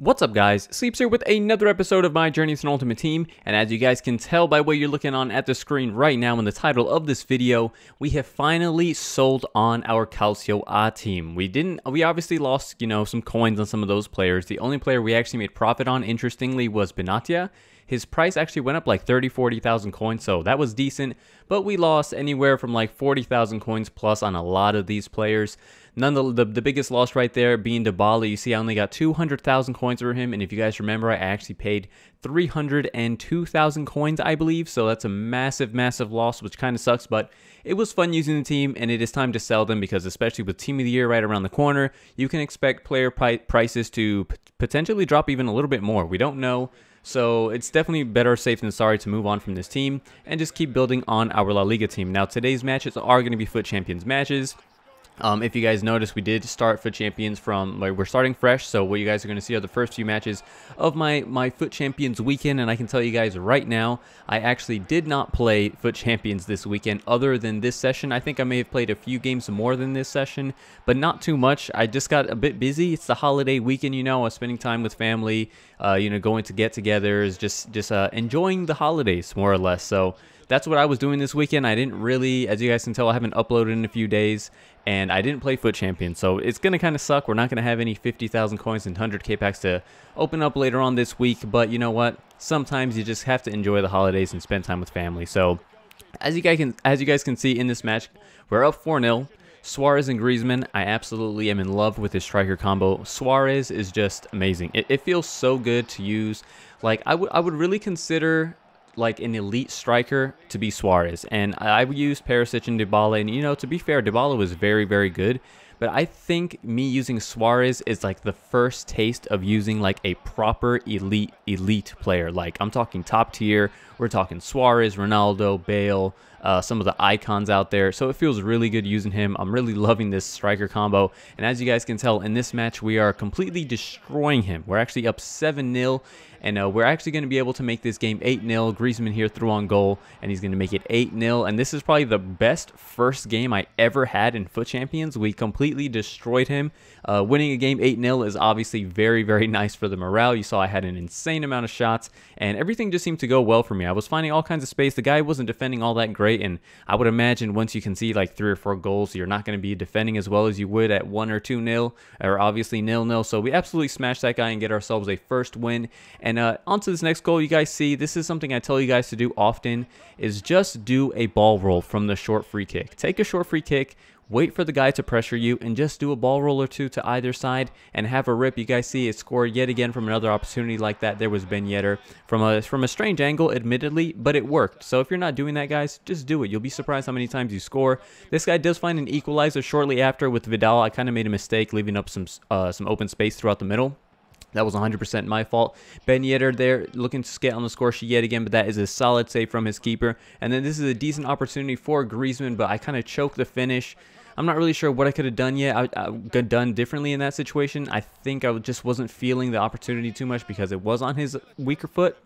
What's up guys, Sleepz here with another episode of my Journey to an Ultimate Team, and as you guys can tell by what you're looking on at the screen right now in the title of this video, we have finally sold on our Calcio A team. We obviously lost, some coins on some of those players. The only player we actually made profit on, interestingly, was Benatia. His price actually went up like 40,000 coins, so that was decent, but we lost anywhere from like 40,000 coins plus on a lot of these players. The biggest loss right there being Dybala. You see I only got 200,000 coins for him, and if you guys remember, I actually paid 302,000 coins, I believe, so that's a massive loss, which kind of sucks, but it was fun using the team, and it is time to sell them because especially with Team of the Year right around the corner, you can expect player prices to potentially drop even a little bit more. We don't know. So it's definitely better safe than sorry to move on from this team and just keep building on our La Liga team. Now today's matches are going to be FUT Champions matches. If you guys notice, we did start FUT Champions from, we're starting fresh, so what you guys are going to see are the first few matches of my FUT Champions weekend, and I can tell you guys right now, I actually did not play FUT Champions this weekend other than this session. I think I may have played a few games more than this session, but not too much. I just got a bit busy. It's the holiday weekend, I was spending time with family, going to get-togethers, just enjoying the holidays, more or less, so that's what I was doing this weekend. I didn't really, as you guys can tell, I haven't uploaded in a few days, and I didn't play FUT Champions, so it's going to kind of suck. We're not going to have any 50,000 coins and 100k packs to open up later on this week, but you know what? Sometimes you just have to enjoy the holidays and spend time with family. So, as you guys can see in this match, we're up 4-0. Suarez and Griezmann, I absolutely am in love with his striker combo. Suarez is just amazing. It feels so good to use. Like, I would really consider like an elite striker to be Suarez, and I used Perisic and Dybala, and to be fair, Dybala was very good, but I think me using Suarez is like the first taste of using like a proper elite player. Like, I'm talking top tier. We're talking Suarez, Ronaldo, Bale, some of the icons out there, so it feels really good using him. I'm really loving this striker combo, and as you guys can tell in this match, we are completely destroying him. We're actually up 7-0, and we're actually going to be able to make this game 8-0. Griezmann here threw on goal, and he's going to make it 8-0, and this is probably the best first game I ever had in FUT Champions. We completely destroyed him. Winning a game 8-0 is obviously very nice for the morale. You saw I had an insane amount of shots, and everything just seemed to go well for me. I was finding all kinds of space. The guy wasn't defending all that great, and I would imagine once you can see like 3 or 4 goals, you're not going to be defending as well as you would at 1 or 2-0, or obviously 0-0. So we absolutely smashed that guy and get ourselves a first win. And onto this next goal, you guys see, this is something I tell you guys to do often, is just do a ball roll from the short free kick. Take a short free kick, wait for the guy to pressure you, and just do a ball roll or two to either side and have a rip. You guys see it scored yet again from another opportunity like that. There was Ben Yedder from a strange angle, admittedly, but it worked. So if you're not doing that, guys, just do it. You'll be surprised how many times you score. This guy does find an equalizer shortly after with Vidal. I kind of made a mistake leaving up some open space throughout the middle. That was 100% my fault. Ben Yedder there looking to get on the score sheet yet again, but that is a solid save from his keeper. And then this is a decent opportunity for Griezmann, but I kind of choked the finish. I'm not really sure what I could have done yet. I could have done differently in that situation. I think I just wasn't feeling the opportunity too much because it was on his weaker foot.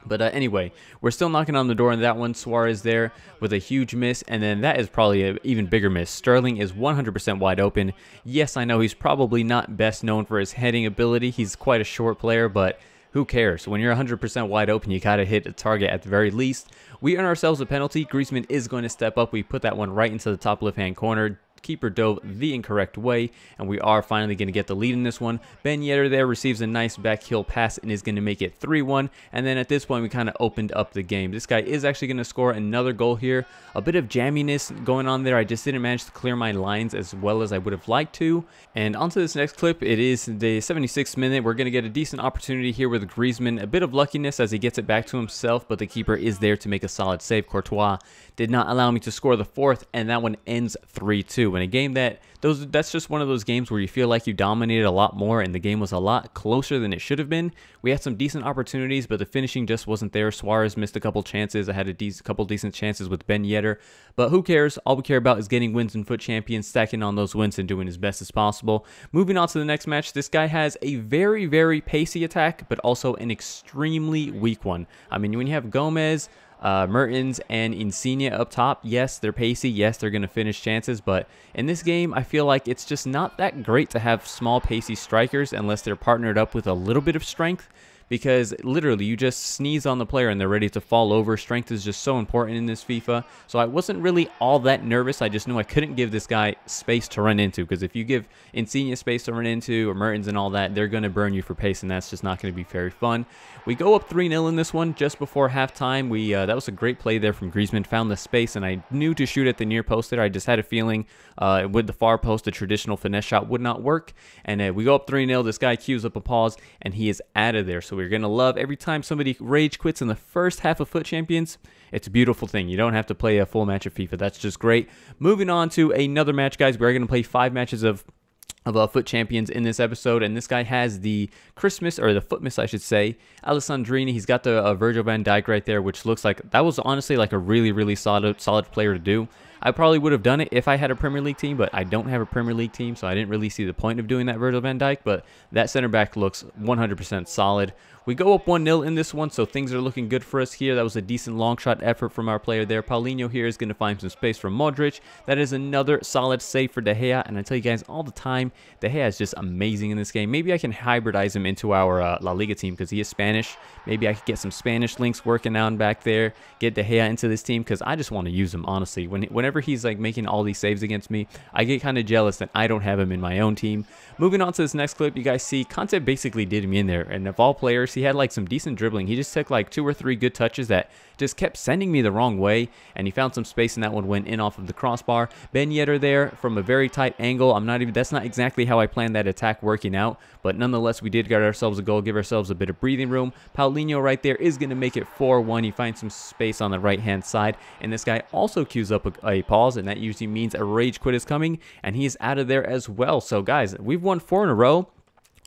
But anyway, we're still knocking on the door on that one. Suarez there with a huge miss, and then that is probably an even bigger miss. Sterling is 100% wide open. Yes, I know he's probably not best known for his heading ability. He's quite a short player, but who cares? When you're 100% wide open, you got to hit a target at the very least. We earn ourselves a penalty. Griezmann is going to step up. We put that one right into the top left-hand corner. Keeper dove the incorrect way, and we are finally going to get the lead in this one. Ben Yedder there receives a nice back heel pass and is going to make it 3-1, and then at this point we kind of opened up the game. This guy is actually going to score another goal here. A bit of jamminess going on there. I just didn't manage to clear my lines as well as I would have liked to. And onto this next clip. It is the 76th minute. We're going to get a decent opportunity here with Griezmann. A bit of luckiness as he gets it back to himself, but the keeper is there to make a solid save. Courtois did not allow me to score the 4th, and that one ends 3-2. In a game that's just one of those games where you feel like you dominated a lot more and the game was a lot closer than it should have been. We had some decent opportunities, but the finishing just wasn't there. Suarez missed a couple chances. I had a couple decent chances with Ben Yedder, but who cares? All we care about is getting wins in FUT Champions, stacking on those wins and doing as best as possible. Moving on to the next match, this guy has a very pacey attack, but also an extremely weak one. I mean, when you have Gomez, Mertens and Insigne up top. Yes, they're pacey. Yes, they're going to finish chances. But in this game, I feel like it's just not that great to have small, pacey strikers unless they're partnered up with a little bit of strength. Because literally you just sneeze on the player and they're ready to fall over. Strength is just so important in this FIFA. So I wasn't really all that nervous. I just knew I couldn't give this guy space to run into, because if you give Insigne space to run into, or Mertens and all that, they're going to burn you for pace, and that's just not going to be very fun. We go up 3-0 in this one just before halftime. That was a great play there from Griezmann. Found the space, and I knew to shoot at the near post there. I just had a feeling with the far post, the traditional finesse shot would not work. And we go up 3-0. This guy cues up a pause, and he is out of there. So we're going to love every time somebody rage quits in the first half of FUT Champions. It's a beautiful thing. You don't have to play a full match of FIFA. That's just great. Moving on to another match, guys. We're going to play 5 matches of FUT Champions in this episode, and this guy has the Christmas, or the Footmas, I should say, Alessandrini. He's got the Virgil van Dijk right there, which looks like that was honestly like a really solid player to do. I probably would have done it if I had a Premier League team, but I don't have a Premier League team, so I didn't really see the point of doing that Virgil van Dijk, but that center back looks 100% solid. We go up 1-0 in this one, so things are looking good for us here. That was a decent long shot effort from our player there. Paulinho here is going to find some space from Modric. That is another solid save for De Gea, and I tell you guys all the time, De Gea is just amazing in this game. Maybe I can hybridize him into our La Liga team, because he is Spanish. Maybe I could get some Spanish links working out back there, get De Gea into this team, because I just want to use him, honestly. Whenever he's like making all these saves against me, I get kind of jealous that I don't have him in my own team. Moving on to this next clip, you guys see Conte basically did me in there, and of all players, he had like some decent dribbling. He just took like 2 or 3 good touches that just kept sending me the wrong way, and he found some space, and that one went in off of the crossbar. Ben Yedder there from a very tight angle. That's not exactly how I planned that attack working out, but nonetheless, we did get ourselves a goal, give ourselves a bit of breathing room. Paulinho right there is going to make it 4-1. He finds some space on the right-hand side, and this guy also queues up a pause, and that usually means a rage quit is coming, and he is out of there as well. So guys, we've won 4 in a row.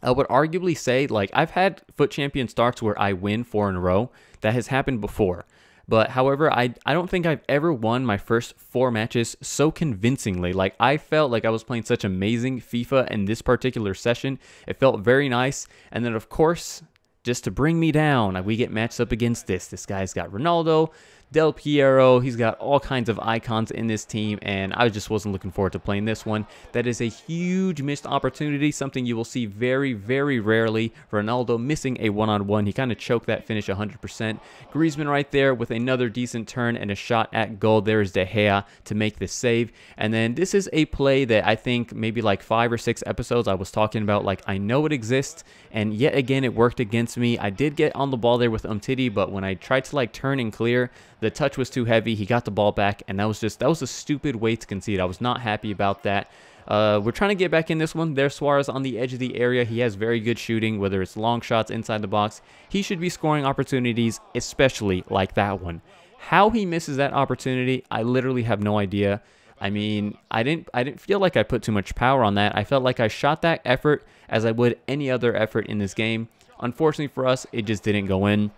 I would arguably say, like, I've had FUT Champion starts where I win 4 in a row. That has happened before. But however, I don't think I've ever won my first 4 matches so convincingly. Like, I felt like I was playing such amazing FIFA in this particular session. It felt very nice. And then, of course, just to bring me down, we get matched up against this. This guy's got Ronaldo, Del Piero. He's got all kinds of icons in this team, and I just wasn't looking forward to playing this one. That is a huge missed opportunity, something you will see very rarely. Ronaldo missing a one-on-one. He kind of choked that finish 100%. Griezmann right there with another decent turn and a shot at goal. There's De Gea to make this save. And then this is a play that I think maybe like 5 or 6 episodes I was talking about. Like, I know it exists, and yet again it worked against me. I did get on the ball there with Umtiti, but when I tried to like turn and clear, the touch was too heavy. He got the ball back, and that was a stupid way to concede. I was not happy about that. We're trying to get back in this one. There's Suarez on the edge of the area. He has very good shooting, whether it's long shots inside the box. He should be scoring opportunities, especially like that one. How he misses that opportunity, I literally have no idea. I mean, I didn't feel like I put too much power on that. I felt like I shot that effort as I would any other effort in this game. Unfortunately for us, it just didn't go in.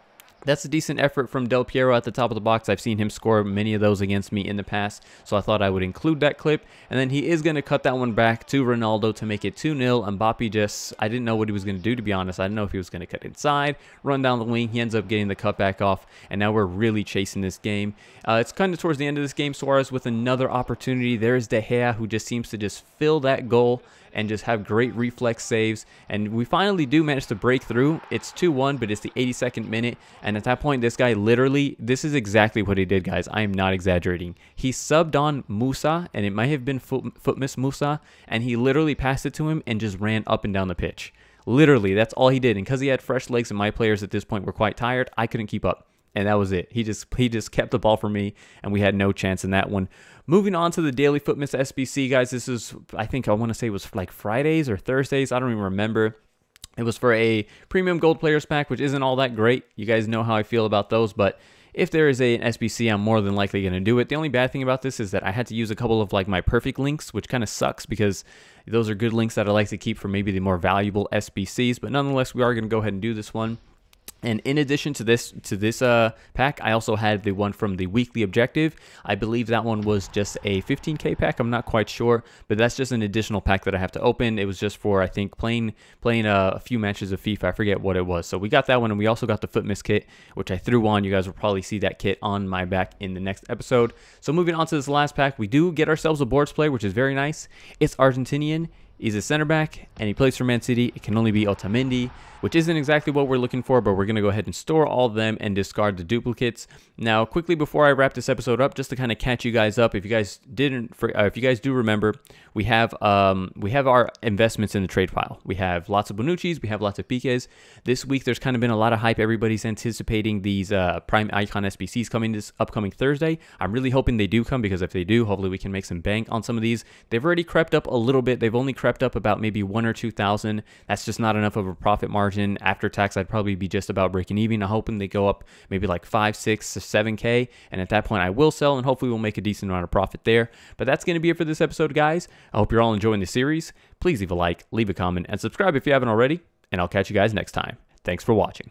That's a decent effort from Del Piero at the top of the box. I've seen him score many of those against me in the past, so I thought I would include that clip. And then he is going to cut that one back to Ronaldo to make it 2-0. Mbappe just, I didn't know what he was going to do, to be honest. I didn't know if he was going to cut inside, run down the wing. He ends up getting the cutback off, and now we're really chasing this game. It's kind of towards the end of this game. Suarez with another opportunity. There's De Gea, who just seems to just fill that goal and just have great reflex saves, and we finally do manage to break through. It's 2-1, but it's the 82nd minute, and at that point, this guy literally, this is exactly what he did, guys. I am not exaggerating. He subbed on Musa, and it might have been Footmas Musa, and he literally passed it to him and just ran up and down the pitch. Literally, that's all he did, and because he had fresh legs and my players at this point were quite tired, I couldn't keep up. And that was it. He just kept the ball for me, and we had no chance in that one. Moving on to the Daily Footmas SBC, guys. This is, I think I want to say it was like Fridays or Thursdays. I don't even remember. It was for a Premium Gold Players Pack, which isn't all that great. You guys know how I feel about those, but if there is an SBC, I'm more than likely going to do it. The only bad thing about this is that I had to use a couple of like my perfect links, which kind of sucks because those are good links that I like to keep for maybe the more valuable SBCs. But nonetheless, we are going to go ahead and do this one. And in addition to this pack, I also had the one from the weekly objective. I believe that one was just a 15K pack. I'm not quite sure, but that's just an additional pack that I have to open. It was just for, I think, playing a few matches of FIFA. I forget what it was. So we got that one, and we also got the FUT kit, which I threw on. You guys will probably see that kit on my back in the next episode. So moving on to this last pack, we do get ourselves a boards player, which is very nice. It's Argentinian. He's a center back, and he plays for Man City. It can only be Otamendi, which isn't exactly what we're looking for, but we're going to go ahead and store all of them and discard the duplicates. Now, quickly before I wrap this episode up, just to kind of catch you guys up, if you guys do remember, we have our investments in the trade pile. We have lots of Bonucci's, we have lots of Piques. This week, there's kind of been a lot of hype. Everybody's anticipating these Prime Icon SBCs coming this upcoming Thursday. I'm really hoping they do come, because if they do, hopefully we can make some bank on some of these. They've already crept up a little bit. They've only crept up about maybe 1,000 or 2,000. That's just not enough of a profit margin. After tax, I'd probably be just about breaking even. I'm hoping they go up maybe like 5, 6, or 7K, and at that point I will sell, and hopefully we'll make a decent amount of profit there. But that's going to be it for this episode, guys. I hope you're all enjoying the series. Please leave a like, leave a comment, and subscribe if you haven't already, and I'll catch you guys next time. Thanks for watching.